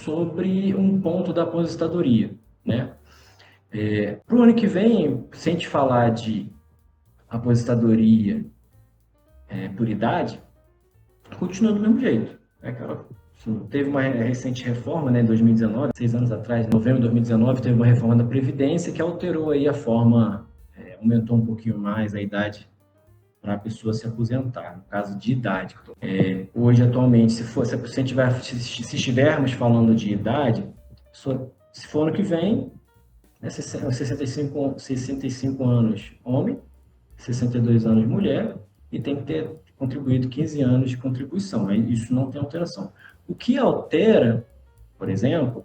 sobre um ponto da aposentadoria, né? Para o ano que vem, se a gente falar de aposentadoria por idade, continua do mesmo jeito. É aquela, assim, teve uma recente reforma, né, em 2019, 6 anos atrás, em novembro de 2019, teve uma reforma da Previdência que alterou aí a forma, aumentou um pouquinho mais a idade para a pessoa se aposentar, no caso de idade. Hoje, atualmente, se estivermos falando de idade, se for ano que vem, é 65 anos homem, 62 anos mulher, e tem que ter contribuído 15 anos de contribuição. Isso não tem alteração. O que altera, por exemplo,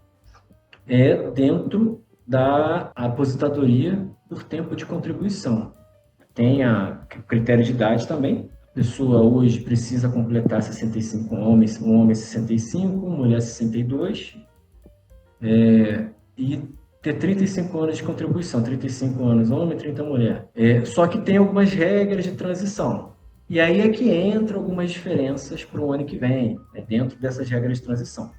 é dentro da aposentadoria por tempo de contribuição. Tem o critério de idade também. A pessoa hoje precisa completar 65, um homem 65, mulher 62, e ter 35 anos de contribuição, 35 anos homem, 30 mulher. Só que tem algumas regras de transição. E aí é que entra algumas diferenças para o ano que vem, dentro dessas regras de transição.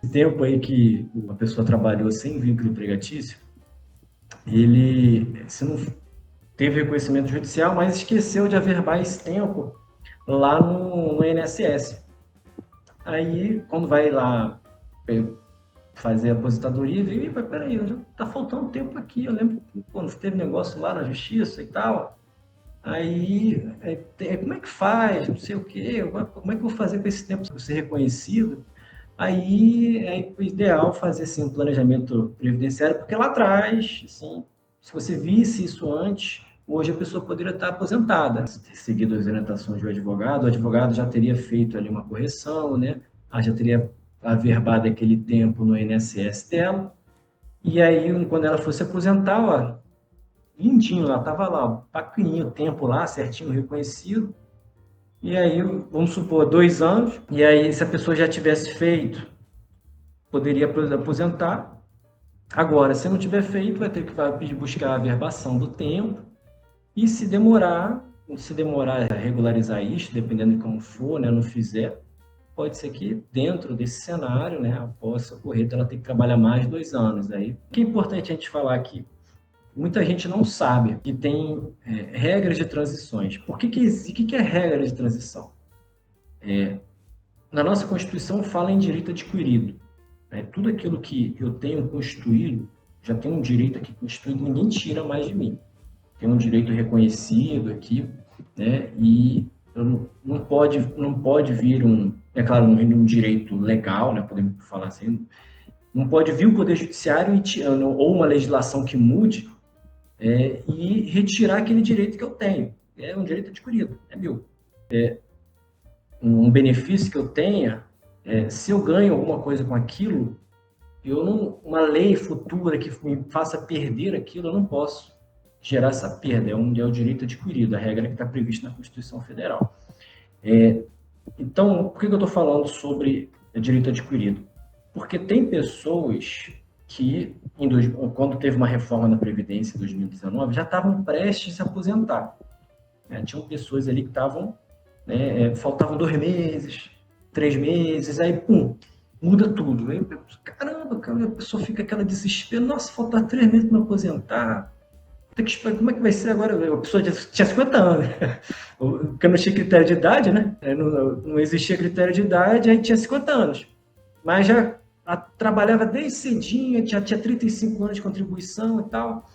Esse tempo aí que uma pessoa trabalhou sem vínculo empregatício, ele, se não teve reconhecimento judicial, mas esqueceu de averbar esse tempo lá no INSS. Aí, quando vai lá fazer a aposentadoria, vê, peraí, tá faltando tempo aqui. Eu lembro quando teve negócio lá na justiça e tal. Aí, como é que faz? Não sei o quê. Como é que eu vou fazer com esse tempo para ser reconhecido? Aí é ideal fazer assim, um planejamento previdenciário, porque lá atrás, assim, se você visse isso antes, hoje a pessoa poderia estar aposentada. Seguido as orientações do advogado, o advogado já teria feito ali uma correção, né? Já teria averbado aquele tempo no INSS dela, e aí, quando ela fosse aposentar, ó, lindinho, ela estava lá, ó, papininho, o tempo lá, certinho, reconhecido. E aí, vamos supor, 2 anos, e aí, se a pessoa já tivesse feito, poderia aposentar. Agora, se não tiver feito, vai ter que buscar a averbação do tempo, e se demorar a regularizar isso, dependendo de como for, né, não fizer, pode ser que dentro desse cenário, né, possa ocorrer, ela ter que trabalhar mais de 2 anos. Aí, o que é importante a gente falar aqui? Muita gente não sabe que tem regras de transições. O que é regra de transição? Na nossa Constituição fala em direito adquirido. Né? Tudo aquilo que eu tenho constituído, já tenho um direito aqui constituído, ninguém tira mais de mim. Tem um direito reconhecido aqui, né? E não pode vir é claro, um direito legal, né? Podemos falar assim, não pode vir o Poder Judiciário ou uma legislação que mude e retirar aquele direito que eu tenho. É um direito adquirido, é meu. Um benefício que eu tenha, se eu ganho alguma coisa com aquilo, uma lei futura que me faça perder aquilo, eu não posso gerar essa perda. É o direito adquirido, a regra que está prevista na Constituição Federal. Então, por que eu estou falando sobre direito adquirido? Porque tem pessoas que, quando teve uma reforma na Previdência em 2019, já estavam prestes a se aposentar. Tinham pessoas ali que estavam, faltavam 2 meses, 3 meses, aí, pum, muda tudo. Aí, caramba, cara, a pessoa fica aquela desespero, nossa, falta 3 meses para me aposentar. Tem que esperar, como é que vai ser agora? A pessoa tinha 50 anos, porque não tinha critério de idade, né? Não existia critério de idade, aí tinha 50 anos. Mas já trabalhava desde cedinho, já tinha 35 anos de contribuição e tal.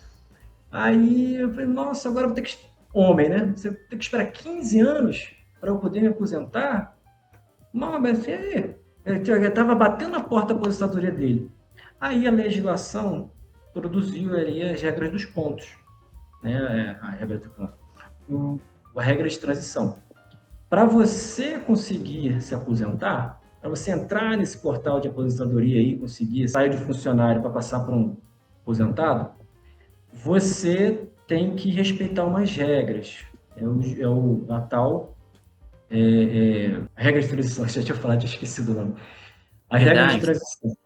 Aí eu falei, nossa, agora eu vou ter que. Homem, né? Você tem que esperar 15 anos para eu poder me aposentar? Não, mas assim, ele estava batendo a porta da aposentadoria dele. Aí a legislação produziu ali as regras dos pontos, né? A regra de transição. Para você conseguir se aposentar, para você entrar nesse portal de aposentadoria e conseguir sair de funcionário para passar para um aposentado, você tem que respeitar umas regras. A tal regra de transição. Já tinha falado, tinha esquecido o nome. A regra de Verdade. transição.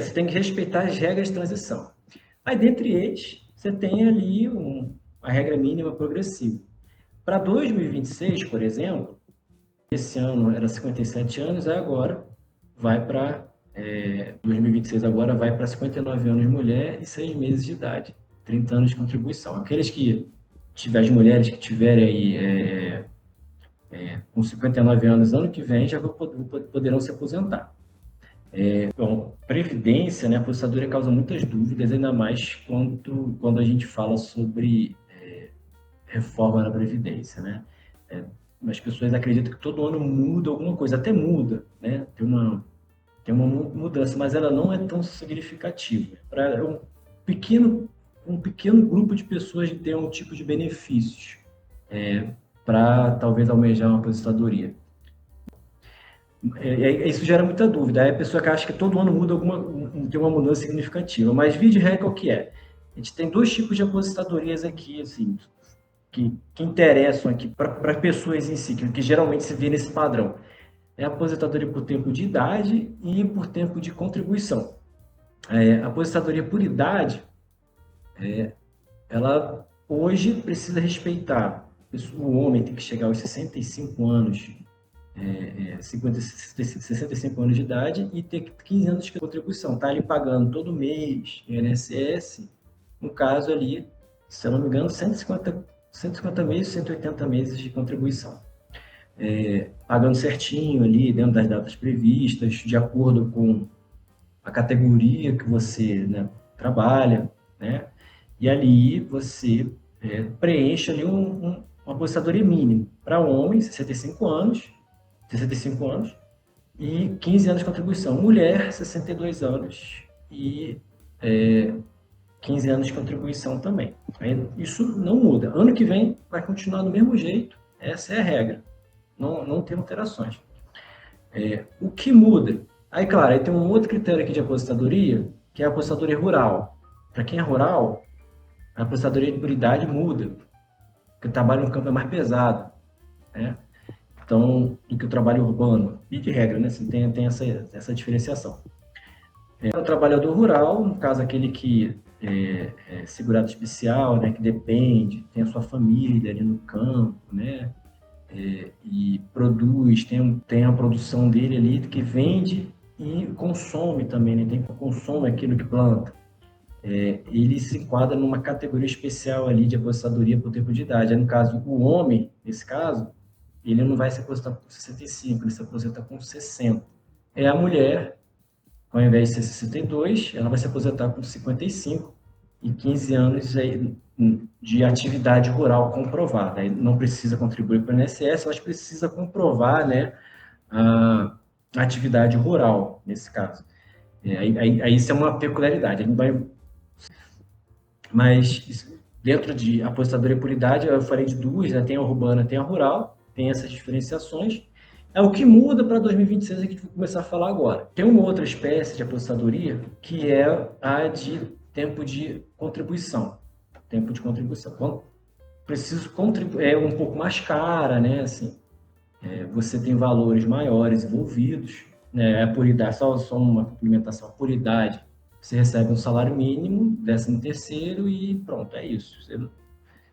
Você tem que respeitar as regras de transição. Aí, dentre eles, você tem ali a regra mínima progressiva. Para 2026, por exemplo, esse ano era 57 anos, agora vai para 2026 agora vai para 59 anos mulher e 6 meses de idade, 30 anos de contribuição. Aqueles que as mulheres que tiverem aí com 59 anos ano que vem já poderão se aposentar. Bom, previdência, né, a aposentadoria causa muitas dúvidas, ainda mais quando a gente fala sobre reforma na previdência, né? As pessoas acreditam que todo ano muda alguma coisa, até muda, né? Tem uma mudança, mas ela não é tão significativa. Para um pequeno grupo de pessoas ter um tipo de benefícios para talvez almejar uma aposentadoria. Isso gera muita dúvida. Aí a pessoa que acha que todo ano muda tem uma mudança significativa. Mas via de regra, o que é? A gente tem dois tipos de aposentadorias aqui, assim, que interessam aqui para pessoas em si, que geralmente se vê nesse padrão. É a aposentadoria por tempo de idade e por tempo de contribuição. A aposentadoria por idade, ela hoje precisa respeitar. O homem tem que chegar aos 65 anos, 65 anos de idade e ter 15 anos de contribuição. Está ali pagando todo mês INSS, no caso ali, se eu não me engano, 150 meses, 180 meses de contribuição. Pagando certinho ali, dentro das datas previstas, de acordo com a categoria que você, né, trabalha, né? E ali você preenche ali uma aposentadoria mínima. Para homem, 65 anos e 15 anos de contribuição. Mulher, 62 anos e 15 anos de contribuição também. Isso não muda. Ano que vem vai continuar do mesmo jeito. Essa é a regra. Não tem alterações. O que muda? Aí, claro, aí tem um outro critério aqui de aposentadoria, que é a aposentadoria rural. Para quem é rural, a aposentadoria por idade muda, porque o trabalho no campo é mais pesado, né? Então, do que o trabalho urbano. E de regra, né? Assim, tem essa diferenciação. O trabalhador rural, no caso, aquele que é segurado especial, né? Que depende, tem a sua família ali no campo, né? E produz, tem a produção dele ali que vende e consome também, né? Consome aquilo que planta. Ele se enquadra numa categoria especial ali de aposentadoria por tempo de idade. No caso, o homem, nesse caso, ele não vai se aposentar com 65, ele se aposenta com 60. A mulher, ao invés de ser 62, ela vai se aposentar com 55 e 15 anos aí de atividade rural comprovada. Aí não precisa contribuir para o INSS, mas precisa comprovar, né, a atividade rural, nesse caso. Aí isso é uma peculiaridade. Mas dentro de aposentadoria por idade, eu falei de duas, né? Tem a urbana, tem a rural, tem essas diferenciações. O que muda para 2026 é que a gente vai começar a falar agora. Tem uma outra espécie de aposentadoria que é a de tempo de contribuição. Tempo de contribuição. Quando preciso contribuir, é um pouco mais cara, né? Assim, você tem valores maiores envolvidos, né? Por idade, só uma complementação por idade. Você recebe um salário mínimo, 13º e pronto, é isso.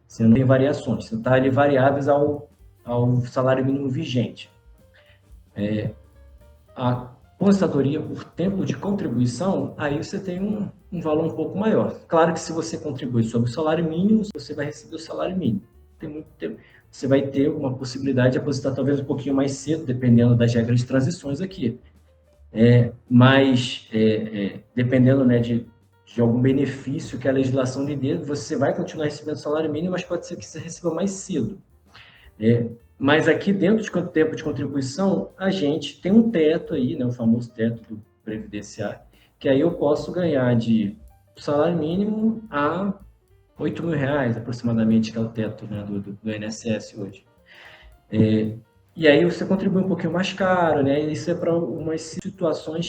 Você não tem variações, você está ali variáveis ao salário mínimo vigente. A aposentadoria por tempo de contribuição, aí você tem um valor um pouco maior. Claro que se você contribui sobre o salário mínimo, você vai receber o salário mínimo. Tem muito tempo. Você vai ter uma possibilidade de aposentar talvez um pouquinho mais cedo, dependendo das regras de transições aqui. Mas, dependendo, né, de algum benefício que a legislação lhe dê, você vai continuar recebendo salário mínimo, mas pode ser que você receba mais cedo. Mas aqui, dentro do tempo de contribuição, a gente tem um teto aí, né, o famoso teto do previdenciário, que aí eu posso ganhar de salário mínimo a R$8.000, aproximadamente, que é o teto, né, do INSS hoje. E aí você contribui um pouquinho mais caro, né? Isso é para umas situações